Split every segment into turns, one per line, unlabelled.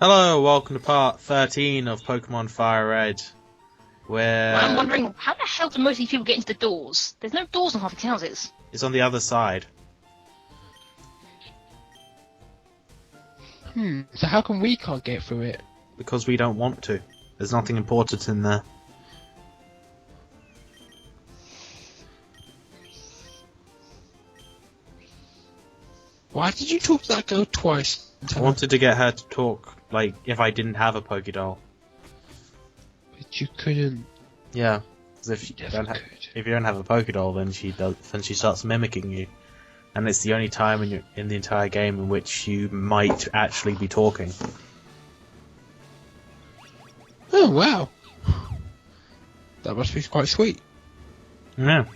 Hello, welcome to part 13 of Pokemon Fire Red, where
I'm wondering, how the hell do most of these people get into the doors? There's no doors on half these houses.
it's on the other side.
So how come we can't get through it?
Because we don't want to. There's nothing important in there.
Why did you talk to that girl twice?
I wanted to get her to talk, like, if I didn't have a Pokédoll.
But you couldn't.
Yeah, because if you don't have a Pokédoll, then she starts mimicking you. And it's the only time in the entire game in which you might actually be talking.
Oh, wow. That must be quite sweet.
Yeah.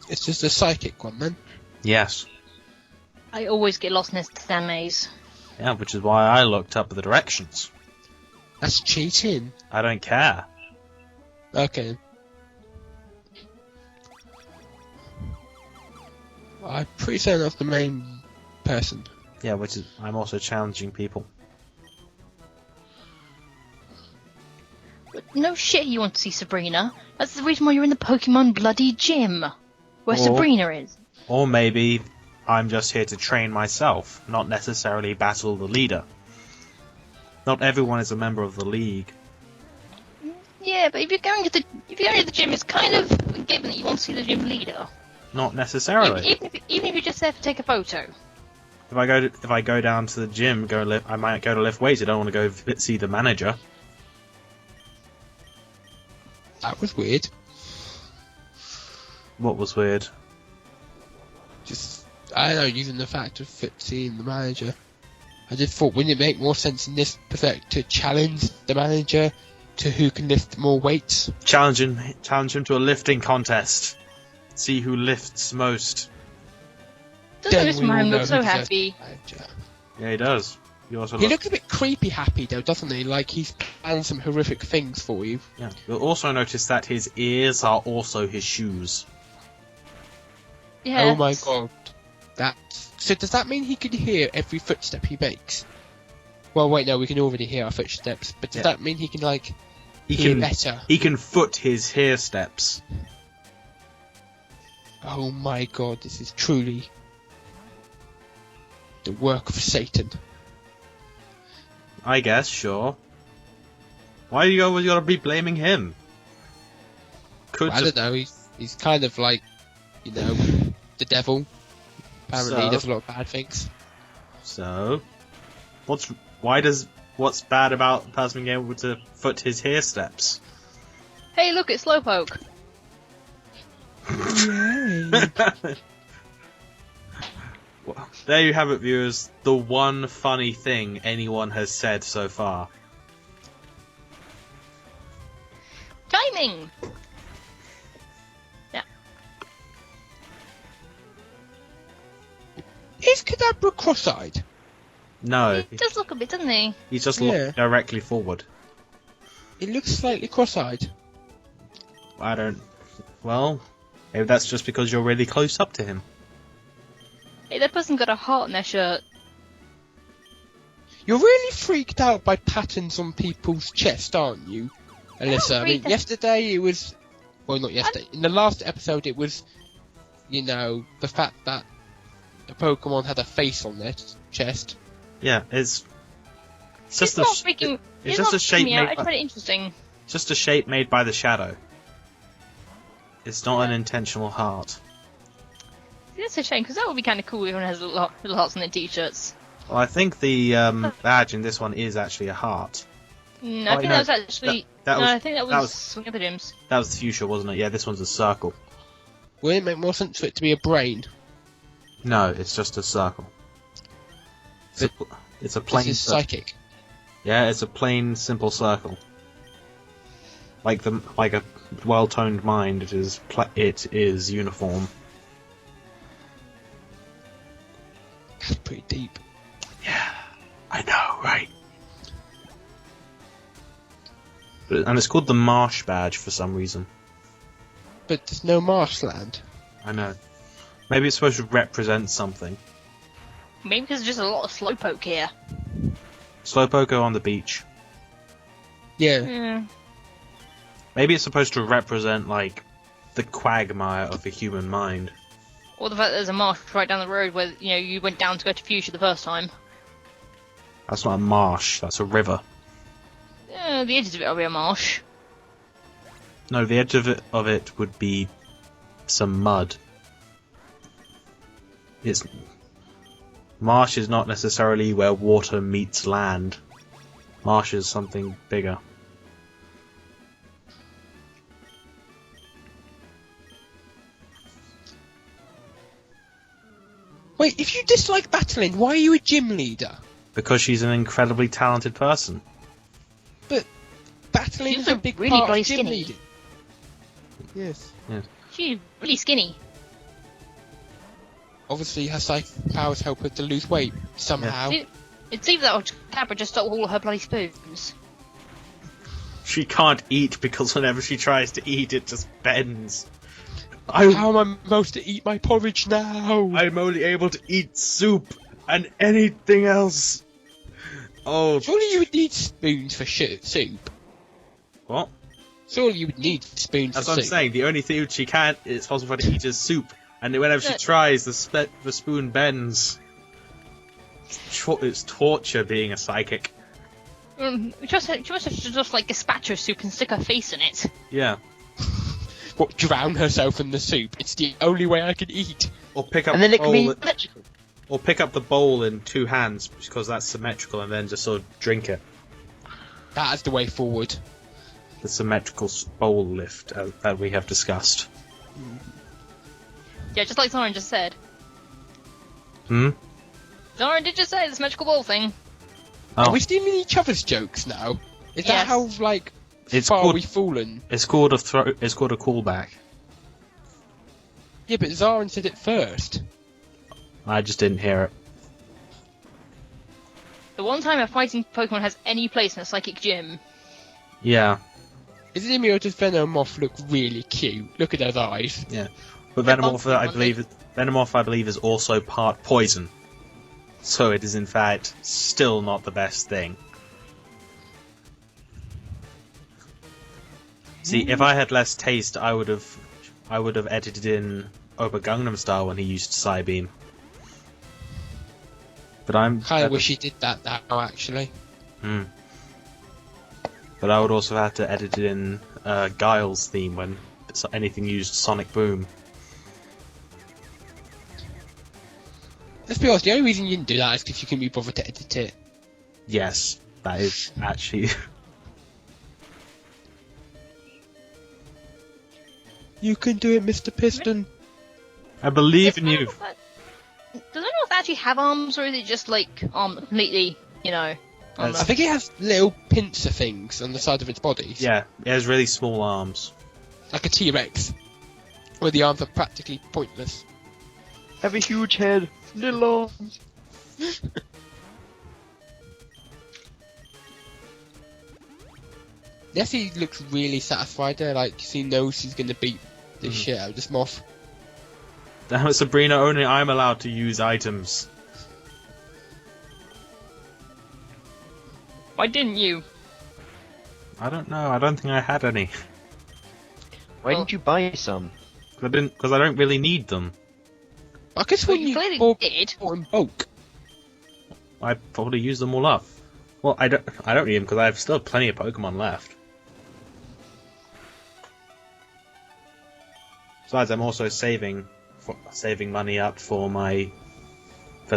It's just a psychic one, then.
Yes.
I always get lost in this damn maze.
Yeah, which is why I looked up the directions.
That's cheating.
I don't care.
Okay. I'm pretty certain that's the main person.
Yeah, which is I'm also challenging people.
But no shit you want to see Sabrina. That's the reason why you're in the Pokemon bloody gym. Where Sabrina is.
Or maybe I'm just here to train myself, not necessarily battle the leader. Not everyone is a member of the league.
Yeah, but if you're going to the gym, it's kind of a given that you want to see the gym leader.
Not necessarily.
Even if you're just there to take a photo.
If I go down to the gym, I might go to lift weights. I don't want to go see the manager.
That was weird.
What was weird?
Just, I don't know, using the fact of seeing the manager. I just thought, wouldn't it make more sense in this effect to challenge the manager to who can lift more weights?
Challenge him to a lifting contest. See who lifts most.
Doesn't this man look so happy?
Yeah, he does. He
looks a bit creepy happy though, doesn't he? Like he's planned some horrific things for you.
Yeah. You'll also notice that his ears are also his shoes.
Yeah.
Oh my god. So does that mean he can hear every footstep he makes? Well, wait, no, we can already hear our footsteps, but does that mean he can, like, hear better?
He can foot his hair steps.
Oh my god, this is truly the work of Satan.
I guess, sure. Why do you always gotta be blaming him?
I don't know, he's kind of like, you know, the devil. Apparently he does a lot of bad things.
So, what's bad about the person being able to foot his hair steps?
Hey, look, it's Slowpoke.
Well, there you have it, viewers. The one funny thing anyone has said so far.
Timing! Yeah.
Is Kadabra cross-eyed?
No.
He does look a bit, doesn't he?
He's just looking directly forward.
It looks slightly cross-eyed.
Well, maybe that's just because you're really close up to him.
Hey, that person got a heart on their shirt.
You're really freaked out by patterns on people's chest, aren't you, Alyssa? I mean, yesterday it was... Well, not yesterday. In the last episode it was, you know, the fact that the Pokemon had a face on their chest.
Yeah, it's just
a shape made. I find it interesting.
Just a shape made by the shadow. It's not an intentional heart.
That's a shame, because that would be kind of cool if everyone has little hearts on their t-shirts.
Well, I think the badge in this one is actually a heart.
No, I think that was actually... I think that was Swing of the Gyms.
That was the fuchsia, wasn't it? Yeah, this one's a circle.
Wouldn't it make more sense for it to be a brain?
No, it's just a circle. It's a plain...
This is psychic.
Yeah, it's a plain, simple circle. Like a well-toned mind, it is uniform.
That's pretty deep.
Yeah, I know, right? And it's called the Marsh Badge for some reason.
But there's no marshland.
I know. Maybe it's supposed to represent something.
Maybe because there's just a lot of Slowpoke here.
Slowpoke on the beach.
Yeah.
Yeah.
Maybe it's supposed to represent, like, the quagmire of the human mind.
Or the fact that there's a marsh right down the road where, you went down to go to Fuchsia the first time.
That's not a marsh, that's a river.
The edges of it will be a marsh.
No, the edge of it would be some mud. Marsh is not necessarily where water meets land. Marsh is something bigger.
Wait, if you dislike battling, why are you a gym leader?
Because she's an incredibly talented person.
But battling
She's
is a
a
big
really
part
bloody
of gym
skinny.
leading. Yes.
She's really skinny.
Obviously, her psychic powers help her to lose weight somehow.
It's either that or Capra just stole all of her bloody spoons.
She can't eat because whenever she tries to eat, it just bends.
How am I supposed to eat my porridge now?
I'm only able to eat soup and anything else. Oh,
Surely you would need spoons for soup.
what?
Surely you would need spoons
That's
for
what I'm
soup.
saying. The only thing she can't, it's possible for her to eat is soup. And whenever she tries, the spoon bends. It's torture being a psychic.
She must have to just like gazpacho her soup and stick her face in it.
Yeah.
What, drown herself in the soup? It's the only way I can eat.
Or pick up
And then
the
it can be
bowl.
electrical.
Or pick up the bowl in two hands because that's symmetrical, and then just sort of drink it.
That is the way forward.
The symmetrical bowl lift that we have discussed.
Yeah, just like Zoran just said.
Hmm.
Zoran did just say the symmetrical ball thing.
Oh.
Are we stealing each other's jokes now? Is
Yes.
that how, like,
It's
far
called-
we've fallen?
It's called It's called a callback.
Yeah, but Zarin said it first.
I just didn't hear it.
The one time a fighting Pokemon has any place in a psychic gym.
Yeah.
Is it me or does Venomoth look really cute? Look at those eyes.
But Venomoth, I believe, is also part poison. So it is in fact still not the best thing. See, if I had less taste, I would have edited in Oba Gangnam Style when he used Psybeam. But I'm
Kinda wish he did that now, actually.
But I would also have to edit it in Guile's theme when anything used Sonic Boom.
Let's be honest, the only reason you didn't do that is because you couldn't be bothered to edit it.
Yes, that is actually.
You can do it, Mr. Piston.
I believe in you.
Does anyone actually have arms, or is it just like completely,
I
armless?
think it has little pincer things on the side of its body.
Yeah, it has really small arms.
Like a T-Rex. Where the arms are practically pointless.
Have a huge head, little arms.
Nessie looks really satisfied there, like she knows she's gonna beat the shit out of this moth.
Damn it, Sabrina, only I'm allowed to use items.
Why didn't you?
I don't know, I don't think I had any.
Why didn't you buy some?
Because I don't really need them.
I guess
Well,
when
you
you
clearly
bought
did.
in bulk.
I probably used them all up. Well, I don't need them because I have still plenty of Pokemon left. Besides, I'm also saving money up for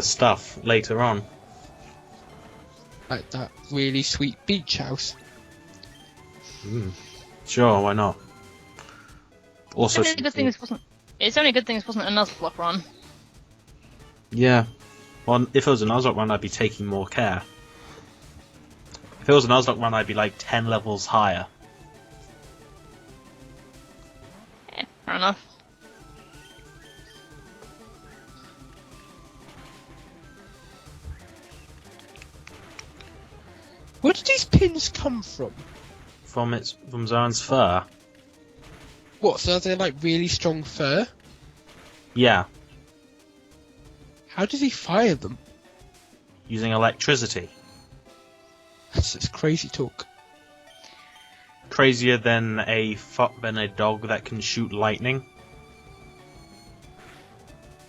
stuff later on.
Like that really sweet beach house.
Sure, why not? Also,
It's only a good thing this wasn't a Nuzlocke run.
yeah. Well, if it was a Nuzlocke run, I'd be taking more care. If it was a Nuzlocke run, I'd be like 10 levels higher.
Fair enough.
Where did these pins come from?
From Zaren's fur.
What, so they're like really strong fur?
Yeah,
How does he fire them?
using electricity.
That's crazy talk.
Crazier than a dog that can shoot lightning.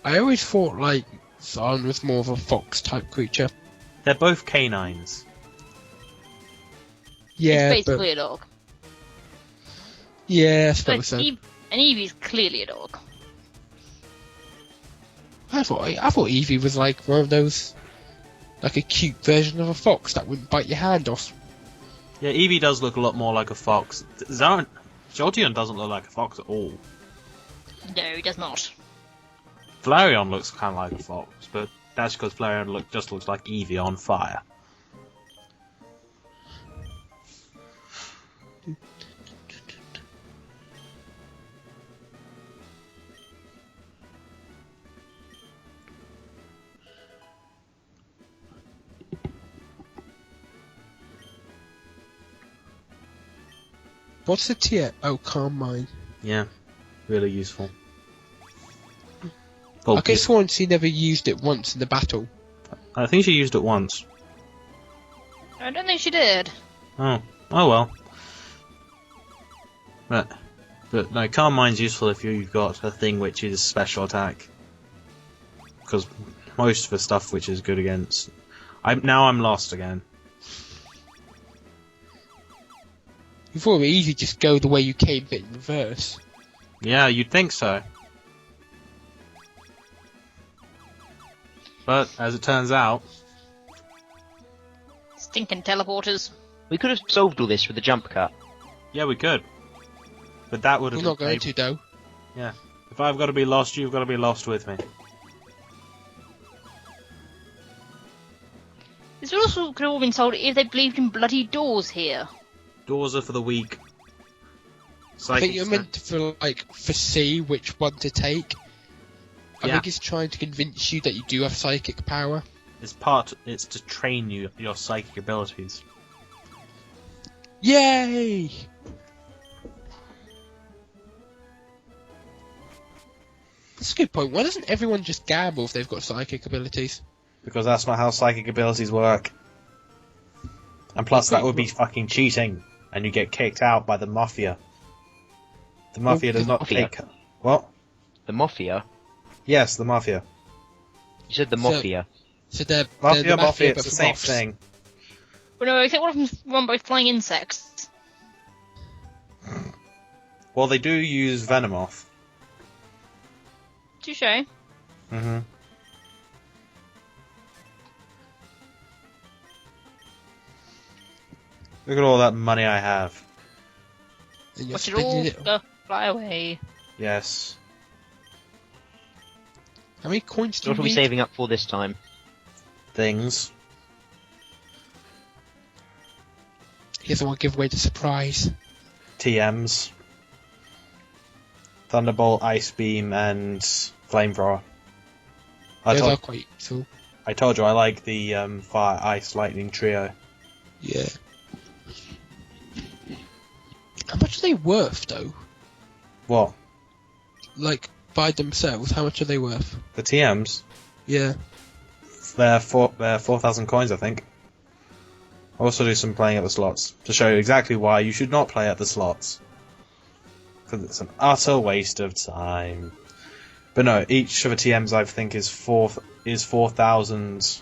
I always thought, like, Zan was more of a fox-type creature.
They're both canines.
Yeah,
It's basically a dog.
Yeah, I
But
suppose so.
and Eevee's clearly a dog.
I thought Eevee was like one of those, like a cute version of a fox that wouldn't bite your hand off.
Yeah, Eevee does look a lot more like a fox. Jolteon doesn't look like a fox at all.
No, he does not.
Flareon looks kind of like a fox, but that's because Flareon just looks like Eevee on fire.
What's the tier? Oh, Carmine.
Yeah, really useful. Well,
I could have sworn she never used it once in the battle.
I think she used it once.
I don't think she did.
Oh well. But no, Carmine's useful if you've got a thing which is special attack. Because most of the stuff which is good against... I'm lost again.
You thought it would easy just go the way you came, but in reverse.
Yeah, you'd think so. But, as it turns out...
Stinking teleporters.
We could have solved all this with a jump cut.
Yeah, we could. But that would have...
We're not going to, though.
Yeah. If I've got to be lost, you've got to be lost with me.
This also could have all been told if they believed in bloody doors here.
Doors are for the weak.
I think you're meant to foresee which one to take. I think it's trying to convince you that you do have psychic power.
It's to train your psychic abilities.
Yay! That's a good point. Why doesn't everyone just gamble if they've got psychic abilities?
Because that's not how psychic abilities work. And plus that would be fucking cheating. And you get kicked out by the Mafia. The Mafia does not take... What?
The Mafia?
Yes, the Mafia.
You said the Mafia.
So they're
Mafia,
the
it's
but
the
for
same
moths.
thing.
Well, no, I think one of them's run by flying insects.
Well, they do use Venomoth.
Touche.
Mm-hmm. Look at all that money I have.
And you're
Watch it
spending
all
it.
go fly away.
Yes.
How many coins do
What
you
are we
need?
saving up for this time?
Things.
He doesn't want to give away the surprise.
TMs. Thunderbolt, Ice Beam, and Flamethrower.
Those are quite useful.
I told you I like the Fire, Ice, Lightning trio.
Yeah. How much are they worth, though?
What?
Like, by themselves, how much are they worth?
The TMs?
Yeah.
They're 4,000 coins, I think. I also do some playing at the slots to show you exactly why you should not play at the slots. Because it's an utter waste of time. But no, each of the TMs I think is 4,000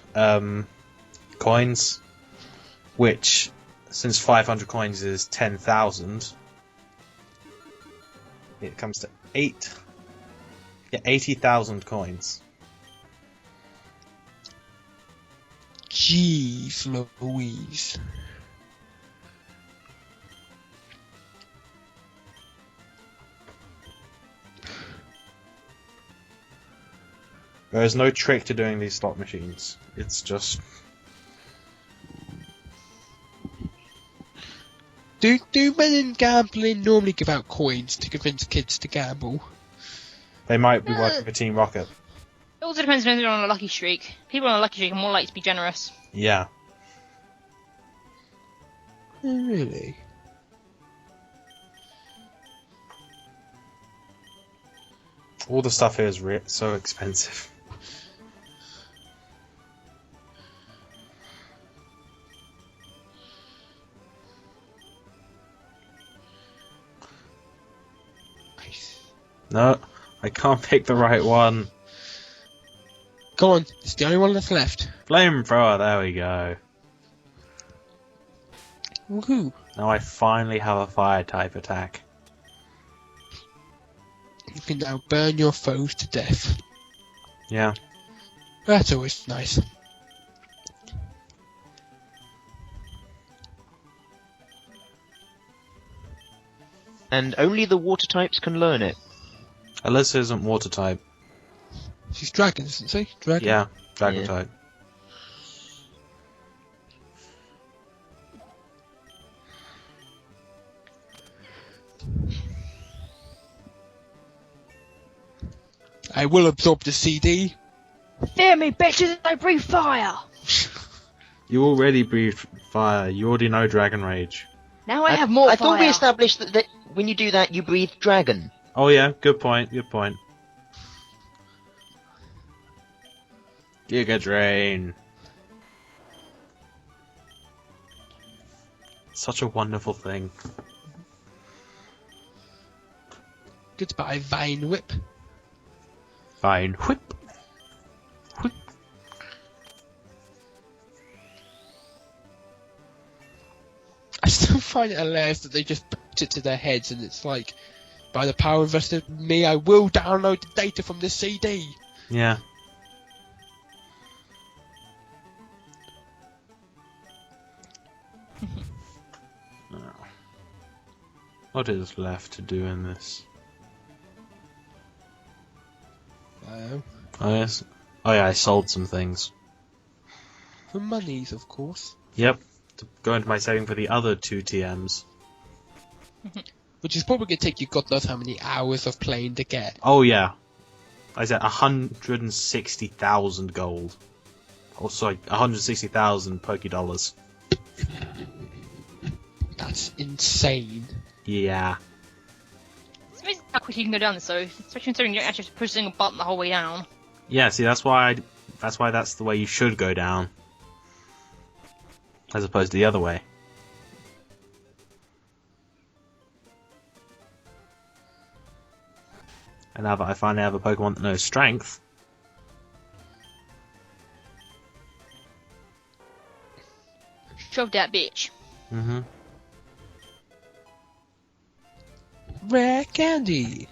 coins, which, since 500 coins is 10,000, it comes to 80,000 coins.
Jeez Louise.
There is no trick to doing these slot machines. It's just...
Do men in gambling normally give out coins to convince kids to gamble?
They might be working for Team Rocket.
It also depends on if they're on a lucky streak. People on a lucky streak are more likely to be generous.
Yeah.
Really?
All the stuff here is so expensive. No, I can't pick the right one.
Go on, it's the only one that's left.
Flamethrower, there we go.
Woohoo!
Now I finally have a fire type attack.
You can now burn your foes to death.
Yeah.
That's always nice.
And only the water types can learn it.
Alyssa isn't water type.
She's dragon, isn't she? Dragon.
Yeah, dragon
Yeah.
type.
I will absorb the CD.
Fear me, bitches, I breathe fire!
You already breathe fire. You already know Dragon Rage.
Now I have more
I
fire.
thought we established that when you do that, you breathe dragon.
Oh yeah, good point, good point. Giga Drain. Such a wonderful thing.
Goodbye, Vine Whip.
Fine. Whip. Whip.
I still find it hilarious that they just put it to their heads and it's like, by the power invested in me, I will download the data from this CD.
Yeah. What is left to do in this?
Oh,
Oh yeah, I sold some things.
for monies, of course.
Yep. To go into my saving for the other 2 TMs.
Which is probably going to take you God knows how many hours of playing to get.
Oh yeah. I said 160,000 gold. Oh sorry, 160,000 Pokedollars.
That's insane.
Yeah.
It's amazing how quickly you can go down this, though. Especially considering you don't actually have to push a single button the whole way down.
Yeah, see that's why that's the way you should go down. As opposed to the other way. And now that I finally have a Pokemon that knows Strength.
Shove that bitch.
Mm-hmm.
Rare candy.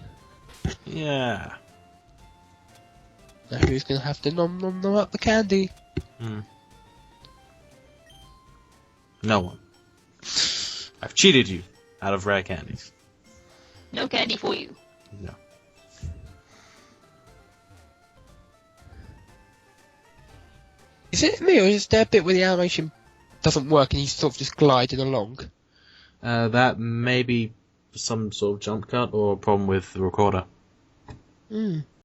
Yeah.
Now who's going to have to nom up the candy?
Mm. No one. I've cheated you out of rare candies.
No candy for you.
No.
Is it me or is there a bit where the animation doesn't work and he's sort of just gliding along?
That may be some sort of jump cut or a problem with the recorder.
Hmm.